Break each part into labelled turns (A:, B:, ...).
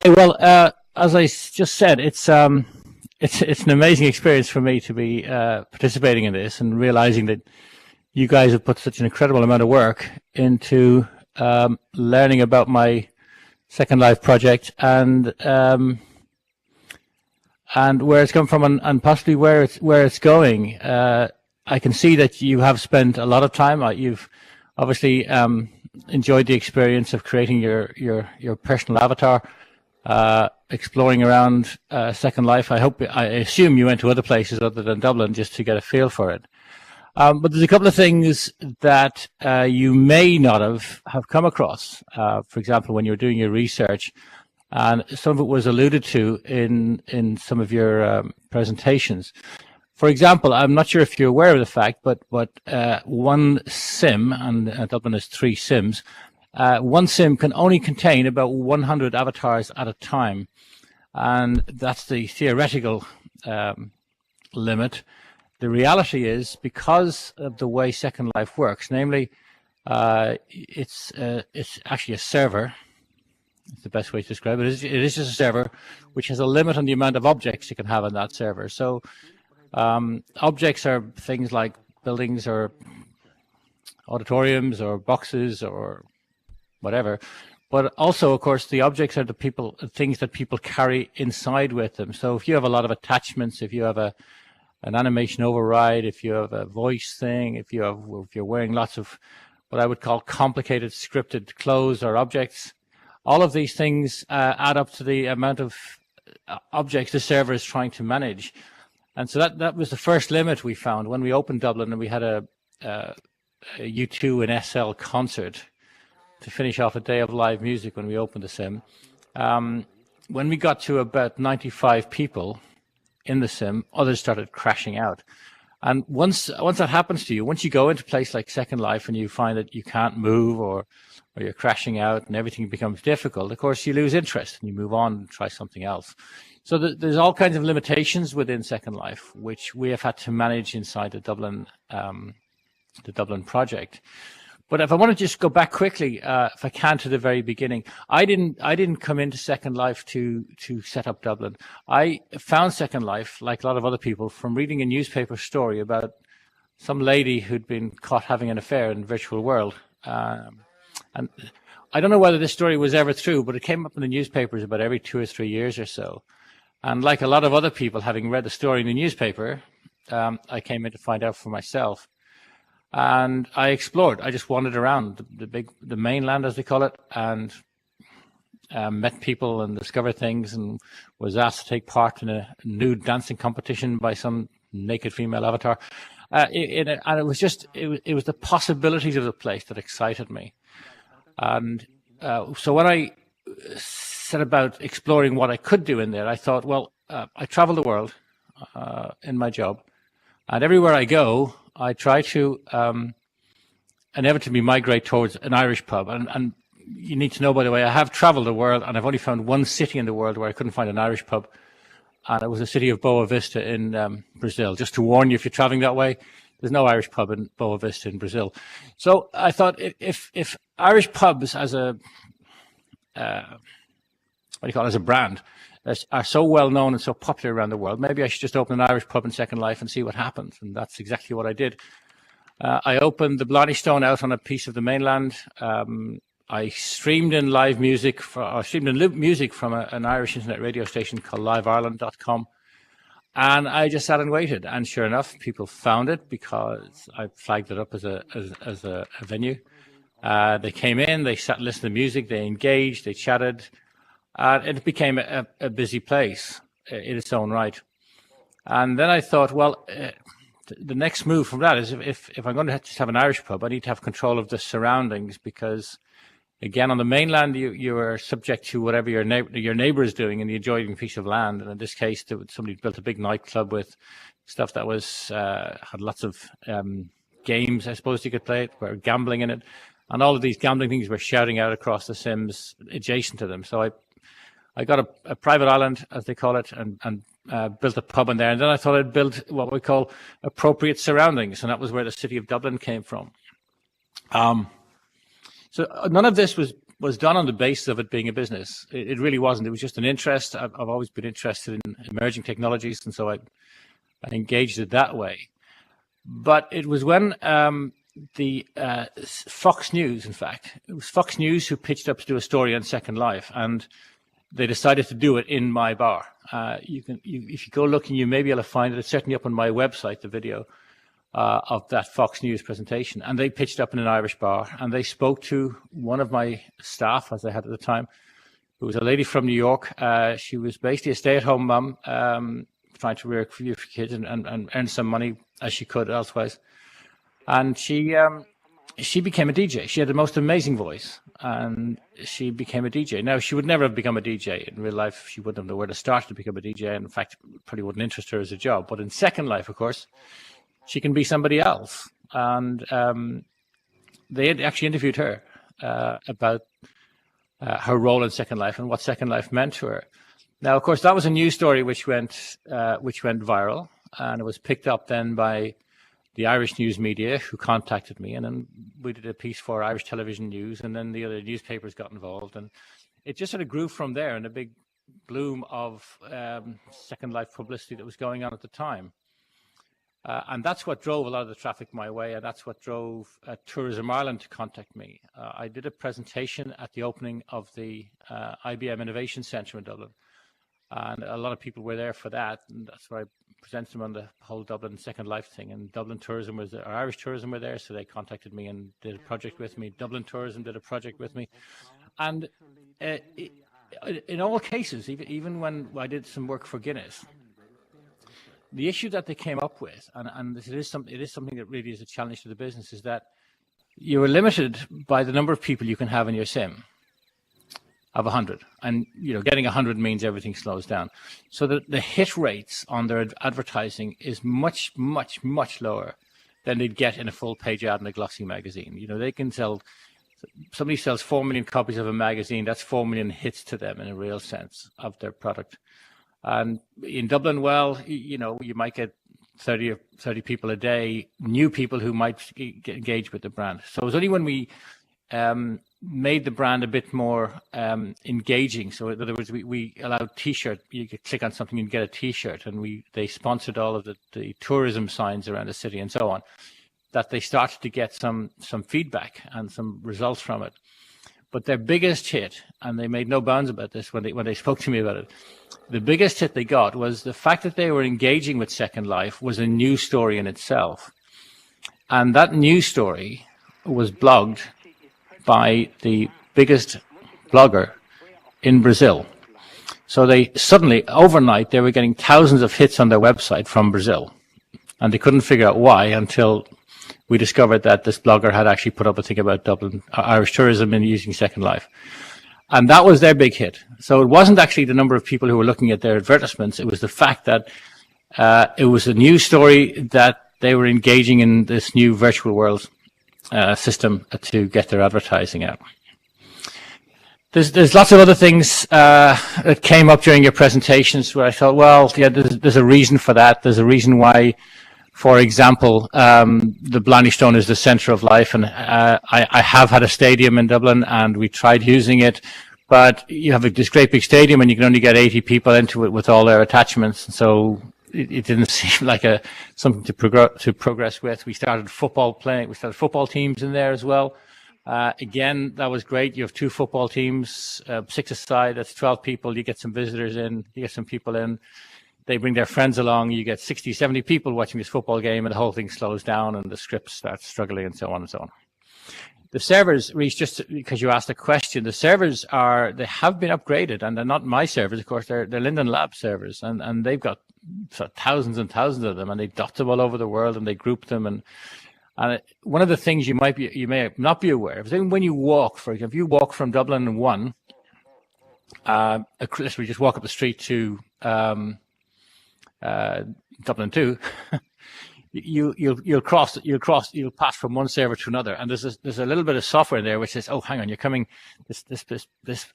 A: Well, as I just said, it's an amazing experience for me to be participating in this and realizing that you guys have put such an incredible amount of work into learning about my Second Life project and where it's come from and possibly where it's going. I can see that you have spent a lot of time. You've obviously enjoyed the experience of creating your personal avatar, exploring around Second Life. I assume you went to other places other than Dublin just to get a feel for it. But there's a couple of things that you may not have come across. For example, when you were doing your research, and some of it was alluded to in some of your presentations. For example, I'm not sure if you're aware of the fact, but one sim, and Dublin has 3 sims, one sim can only contain about 100 avatars at a time. And that's the theoretical limit. The reality is, because of the way Second Life works, namely, it's actually a server. It's the best way to describe it. It is just a server which has a limit on the amount of objects you can have on that server. So objects are things like buildings or auditoriums or boxes or whatever. But also, of course, the objects are the things that people carry inside with them. So if you have a lot of attachments, if you have an animation override, if you have a voice thing, if you're wearing lots of what I would call complicated scripted clothes or objects, all of these things add up to the amount of objects the server is trying to manage. And so that was the first limit we found when we opened Dublin, and we had a U2 and SL concert to finish off a day of live music when we opened the sim. When we got to about 95 people in the sim, others started crashing out. And once that happens to you, once you go into a place like Second Life and you find that you can't move or you're crashing out and everything becomes difficult, of course you lose interest and you move on and try something else. So there's all kinds of limitations within Second Life, which we have had to manage inside the Dublin project. But if I want to just go back quickly, if I can, to the very beginning, I didn't come into Second Life to set up Dublin. I found Second Life, like a lot of other people, from reading a newspaper story about some lady who'd been caught having an affair in the virtual world. And I don't know whether this story was ever true, but it came up in the newspapers about every 2 or 3 years or so. And like a lot of other people, having read the story in the newspaper, I came in to find out for myself. And I explored. I just wandered around the mainland, as they call it, and met people and discovered things, and was asked to take part in a nude dancing competition by some naked female avatar. And it was the possibilities of the place that excited me. And so when I set about exploring what I could do in there, I thought, well, I travel the world in my job, and everywhere I go, I try to inevitably migrate towards an Irish pub. And you need to know, by the way, I have traveled the world, and I've only found one city in the world where I couldn't find an Irish pub. And it was the city of Boa Vista in Brazil. Just to warn you, if you're traveling that way, there's no Irish pub in Boa Vista in Brazil. So I thought, if Irish pubs as a brand are so well known and so popular around the world, maybe I should just open an Irish pub in Second Life and see what happens. And that's exactly what I did. I opened the Blarney Stone out on a piece of the mainland. I streamed in live music, music from an Irish internet radio station called liveireland.com. And I just sat and waited. And sure enough, people found it because I flagged it up as a venue. They came in, they sat and listened to music, they engaged, they chatted. It became a busy place in its own right. And then I thought, well, the next move from that is if I'm going to just have an Irish pub, I need to have control of the surroundings, because, again, on the mainland, you are subject to whatever your neighbor is doing in the adjoining piece of land. And in this case, somebody built a big nightclub with stuff that had lots of games, I suppose you could play it, were gambling in it. And all of these gambling things were shouting out across the Sims adjacent to them. So I got a private island, as they call it, and built a pub in there. And then I thought I'd build what we call appropriate surroundings. And that was where the city of Dublin came from. So none of this was was done on the basis of it being a business. It really wasn't. It was just an interest. I've always been interested in emerging technologies, and so I engaged it that way. But it was when the Fox News, in fact, it was Fox News who pitched up to do a story on Second Life, and they decided to do it in my bar. If you go looking, you may be able to find it. It's certainly up on my website, the video of that Fox News presentation. And they pitched up in an Irish bar, and they spoke to one of my staff, as I had at the time, who was a lady from New York. She was basically a stay-at-home mum, trying to rear a few kids and earn some money as she could elsewise. And she became a DJ. She had the most amazing voice, and she became a DJ. Now, she would never have become a DJ in real life. She wouldn't have known where to start to become a DJ. And in fact, it probably wouldn't interest her as a job. But in Second Life, of course, she can be somebody else. And they had actually interviewed her about her role in Second Life and what Second Life meant to her. Now, of course, that was a news story which went viral, and it was picked up then by the Irish news media, who contacted me, and then we did a piece for Irish Television News, and then the other newspapers got involved, and it just sort of grew from there in a big bloom of Second Life publicity that was going on at the time. And that's what drove a lot of the traffic my way, and that's what drove Tourism Ireland to contact me. I did a presentation at the opening of the IBM Innovation Centre in Dublin, and a lot of people were there for that, and that's where I presented them on the whole Dublin Second Life thing. And Dublin Tourism was there, or Irish Tourism were there, so they contacted me and did a project with me. Dublin Tourism did a project with me, and in all cases, even when I did some work for Guinness, the issue that they came up with, and it is something that really is a challenge to the business, is that you are limited by the number of people you can have in your sim of 100, and getting 100 means everything slows down. So the hit rates on their advertising is much, much, much lower than they'd get in a full page ad in a glossy magazine. They can sell. Somebody sells 4 million copies of a magazine. That's 4 million hits to them in a real sense of their product. And in Dublin, well, you might get 30 people a day, new people who might get engaged with the brand. So it was only when we made the brand a bit more engaging. So in other words, we allowed T-shirt. You could click on something and get a T-shirt, and they sponsored all of the tourism signs around the city and so on, that they started to get some feedback and some results from it. But their biggest hit, and they made no bounds about this when they spoke to me about it, the biggest hit they got was the fact that they were engaging with Second Life was a news story in itself. And that news story was blogged by the biggest blogger in Brazil. So they suddenly, overnight, they were getting thousands of hits on their website from Brazil. And they couldn't figure out why until we discovered that this blogger had actually put up a thing about Dublin, Irish tourism and using Second Life. And that was their big hit. So it wasn't actually the number of people who were looking at their advertisements. It was the fact that it was a news story that they were engaging in this new virtual world system to get their advertising out. There's lots of other things that came up during your presentations where I thought, well, yeah, there's a reason for that. There's a reason why, for example, the Blarney Stone is the centre of life, and I have had a stadium in Dublin, and we tried using it, but you have this great big stadium, and you can only get 80 people into it with all their attachments, and so it didn't seem like something to progress with. We started football teams in there as well. Again, that was great. You have 2 football teams, 6 aside. That's 12 people. You get some visitors in, you get some people in. They bring their friends along. You get 60, 70 people watching this football game, and the whole thing slows down, and the script starts struggling, and so on and so on. The servers, Reece, just because you asked a question, the servers they have been upgraded, and they're not my servers, of course. They're Linden Lab servers, and they've got thousands and thousands of them, and they dot them all over the world, and they group them. And one of the things you may not be aware of is when you walk, for example, if you walk from Dublin 1, literally just walk up the street to Dublin 2, you'll pass from one server to another, and there's a little bit of software there which says, oh, hang on, you're coming, this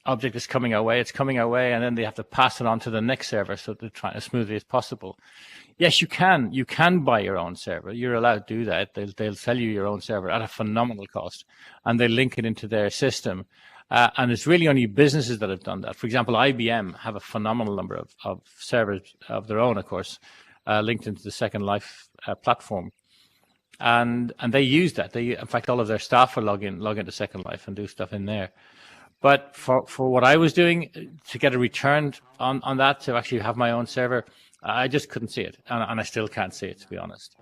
A: object is coming our way, it's coming our way, and then they have to pass it on to the next server, so they're trying as smoothly as possible. Yes, you can buy your own server. You're allowed to do that. They'll sell you your own server at a phenomenal cost, and they link it into their system. And it's really only businesses that have done that. For example, IBM have a phenomenal number of servers of their own, of course, linked into the Second Life platform. And they use that. They, in fact, all of their staff will log into Second Life and do stuff in there. But for what I was doing, to get a return on that, to actually have my own server, I just couldn't see it. And I still can't see it, to be honest.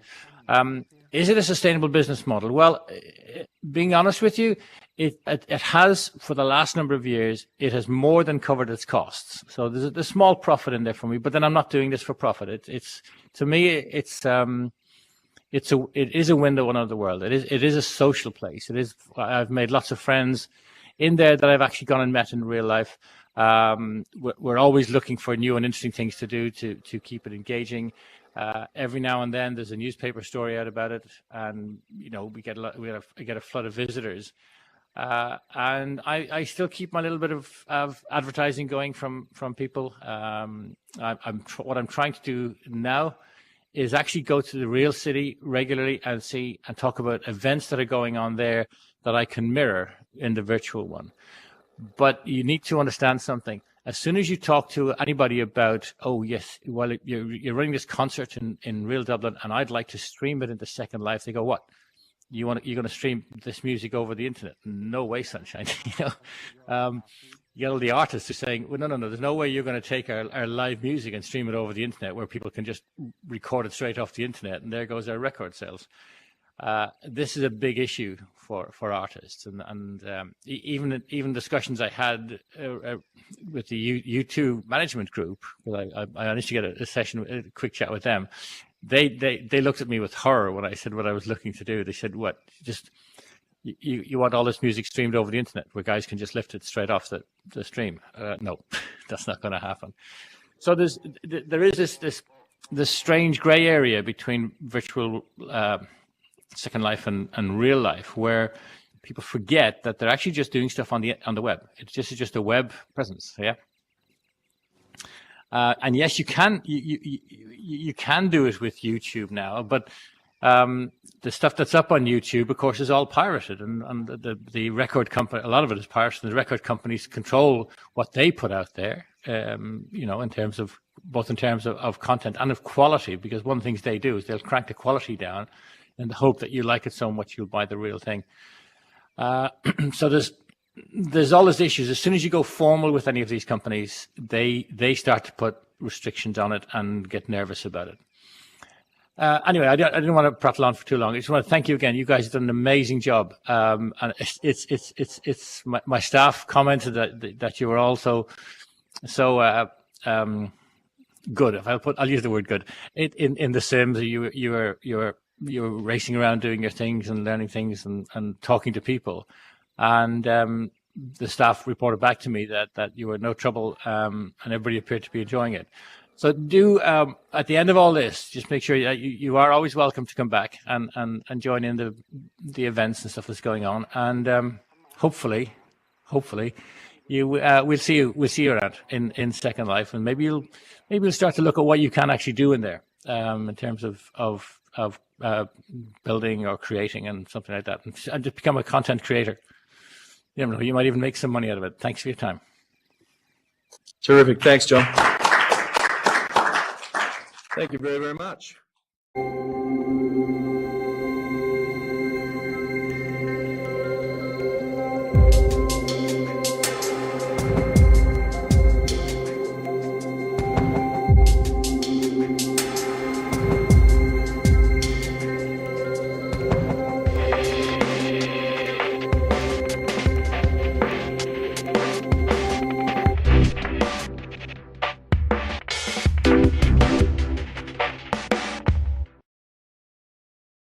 A: Is it a sustainable business model? Well, being honest with you, it has, for the last number of years, it has more than covered its costs. So there's a small profit in there for me, but then I'm not doing this for profit. It's to me, it is a window on the world. It is a social place. I've made lots of friends in there that I've actually gone and met in real life. We're always looking for new and interesting things to do to keep it engaging. Every now and then there's a newspaper story out about it, and we get a flood of visitors. And I still keep my little bit of advertising going from people. What I'm trying to do now is actually go to the real city regularly and see and talk about events that are going on there that I can mirror in the virtual one. But you need to understand something. As soon as you talk to anybody about, oh yes, well, you're running this concert in real Dublin and I'd like to stream it into Second Life, they go, what? You're going to stream this music over the internet? No way, sunshine. You get all the artists who are saying, well, no, there's no way you're going to take our live music and stream it over the internet where people can just record it straight off the internet and there goes our record sales. This is a big issue for artists, and even discussions I had with the U2 management group. Well, I managed to get a quick chat with them. They looked at me with horror when I said what I was looking to do. They said, "What? Just you want all this music streamed over the internet where guys can just lift it straight off the stream?" No, that's not going to happen. So there is this strange gray area between virtual Second Life and real life, where people forget that they're actually just doing stuff on the web. It's just a web presence, yeah. And yes, you can do it with YouTube now, but the stuff that's up on YouTube, of course, is all pirated, and the record company, a lot of it is pirated. And the record companies control what they put out there, in terms of content and of quality. Because one of the things they do is they'll crank the quality down in the hope that you like it so much you'll buy the real thing. So there's all these issues. As soon as you go formal with any of these companies, they start to put restrictions on it and get nervous about it. Anyway, I didn't want to prattle on for too long. I just want to thank you again. You guys have done an amazing job. And it's my staff commented that you were also so good. I'll use the word good. In the Sims, you were racing around doing your things and learning things and talking to people. And the staff reported back to me that you were no trouble, and everybody appeared to be enjoying it. So do, at the end of all this, just make sure you are always welcome to come back and join in the events and stuff that's going on. And hopefully we'll see you around in Second Life, and maybe you'll start to look at what you can actually do in there, in terms of building or creating and something like that, and just become a content creator. You never know, you might even make some money out of it. Thanks for your time.
B: Terrific. Thanks, John. Thank you very, very much.